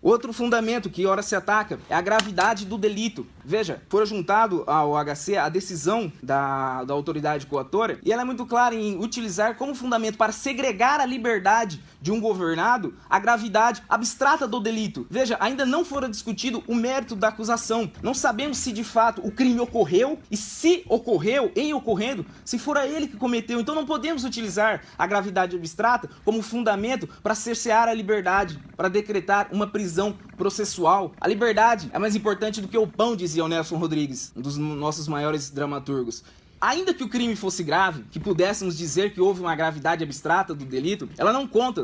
Outro fundamento que ora se ataca é a gravidade do delito. Veja, foi juntado ao HC a decisão da autoridade coatora e ela é muito clara em utilizar como fundamento para segregar a liberdade de um governado a gravidade abstrata do delito. Veja, ainda não fora discutido o mérito da acusação. Não sabemos se de fato o crime ocorreu e se ocorreu, em ocorrendo, se fora ele que cometeu. Então não podemos utilizar a gravidade abstrata como fundamento para cercear a liberdade, para decretar uma prisão processual. A liberdade é mais importante do que o pão, dizia o Nelson Rodrigues, um dos nossos maiores dramaturgos. Ainda que o crime fosse grave, que pudéssemos dizer que houve uma gravidade abstrata do delito, ela não consta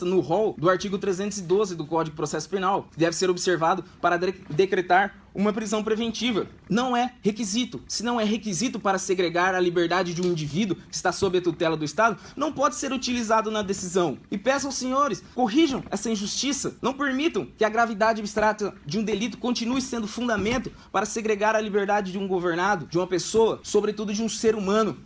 no rol do artigo 312 do Código de Processo Penal, que deve ser observado para decretar uma prisão preventiva. Não é requisito. Se não é requisito para segregar a liberdade de um indivíduo que está sob a tutela do Estado, não pode ser utilizado na decisão. E peço aos senhores, corrijam essa injustiça. Não permitam que a gravidade abstrata de um delito continue sendo fundamento para segregar a liberdade de um governado, de uma pessoa, sobretudo de um ser humano.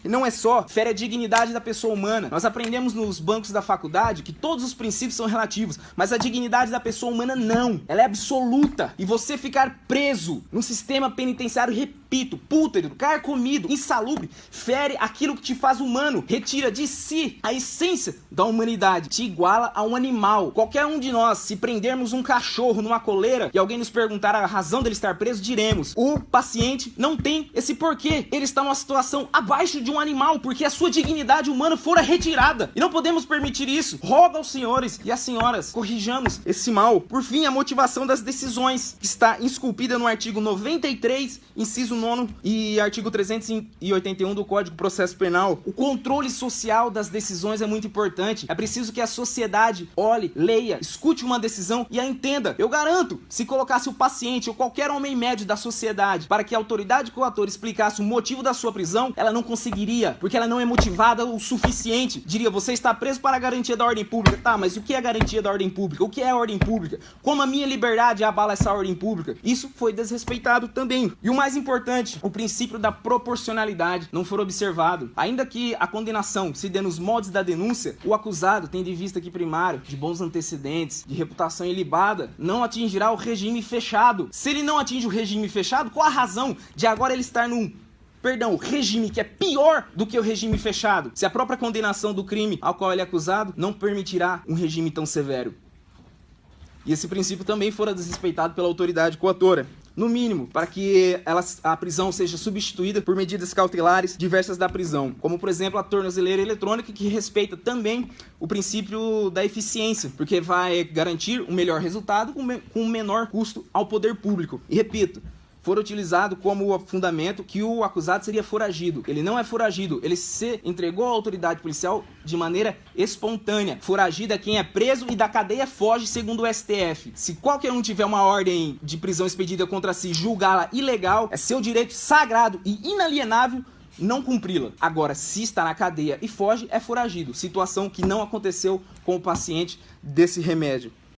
E não é só, fere a dignidade da pessoa humana. Nós aprendemos nos bancos da faculdade que todos os princípios são relativos, mas a dignidade da pessoa humana não. Ela é absoluta. E você ficar preso num sistema penitenciário, repito, pútrido, carcomido, insalubre, fere aquilo que te faz humano, retira de si a essência da humanidade, te iguala a um animal. Qualquer um de nós, se prendermos um cachorro numa coleira e alguém nos perguntar a razão dele estar preso, diremos: o paciente não tem esse porquê. Ele está numa situação abaixo de um animal, porque a sua dignidade humana fora retirada. E não podemos permitir isso. Rogo aos senhores e às senhoras, corrijamos esse mal. Por fim, a motivação das decisões, que está esculpida no artigo 93, inciso 9 e artigo 381 do Código de Processo Penal. O controle social das decisões é muito importante. É preciso que a sociedade olhe, leia, escute uma decisão e a entenda. Eu garanto, se colocasse o paciente ou qualquer homem médio da sociedade para que a autoridade coatora explicasse o motivo da sua prisão, ela não conseguiria, porque ela não é motivada o suficiente. Diria: você está preso para a garantia da ordem pública. Tá, mas o que é a garantia da ordem pública? O que é a ordem pública? Como a minha liberdade abala essa ordem pública? Isso foi desrespeitado também. E o mais importante, o princípio da proporcionalidade não for observado. Ainda que a condenação se dê nos moldes da denúncia, o acusado, tendo em vista que primário, de bons antecedentes, de reputação ilibada, não atingirá o regime fechado. Se ele não atinge o regime fechado, qual a razão de agora ele estar num regime que é pior do que o regime fechado, se a própria condenação do crime ao qual ele é acusado não permitirá um regime tão severo? E esse princípio também fora desrespeitado pela autoridade coatora. No mínimo, para que a prisão seja substituída por medidas cautelares diversas da prisão, como por exemplo a tornozeleira eletrônica, que respeita também o princípio da eficiência, porque vai garantir um melhor resultado com um menor custo ao poder público. E repito, for utilizado como fundamento que o acusado seria foragido. Ele não é foragido, ele se entregou à autoridade policial de maneira espontânea. Foragido é quem é preso e da cadeia foge, segundo o STF. Se qualquer um tiver uma ordem de prisão expedida contra si, julgá-la ilegal, é seu direito sagrado e inalienável não cumpri-la. Agora, se está na cadeia e foge, é foragido. Situação que não aconteceu com o paciente desse remédio.